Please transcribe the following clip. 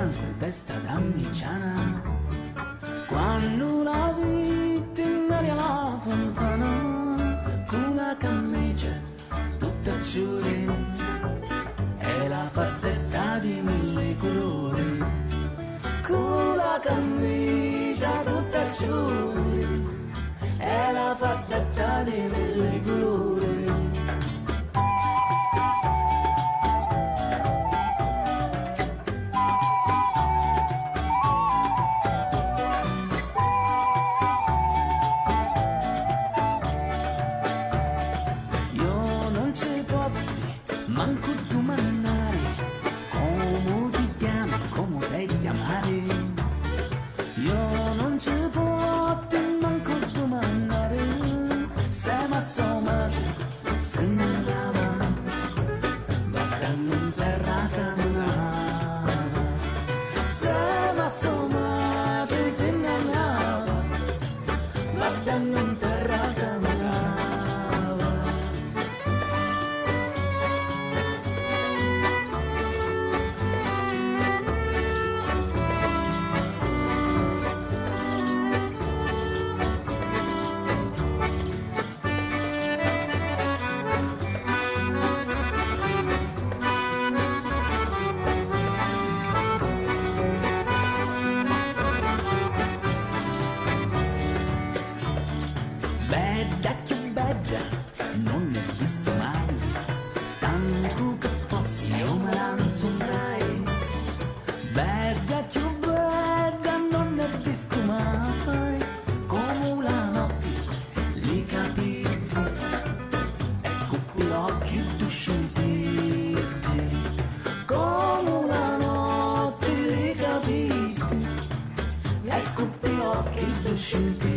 bianco in testa damigiana, quando la vita in aria la fontana, con la camicia tutta giuri, e la fattetta di mille colori, con la camicia tutta giuri, e la fattetta di mille colori. Manco domandare come ti chiami, come devi chiamare. Io non ci posso manco domandare se mi assomati, se non lava, battendo in terra camminava. Se mi assomati, se non lava, battendo in terra camminava. Bella che bella, non ne ho visto mai, tanto che fossi io me la insomrai. Bella che bella, non ne ho visto mai, come la notte li capiti, ecco gli occhi tu sentiti, come la notte li capiti, ecco gli occhi tu sentiti.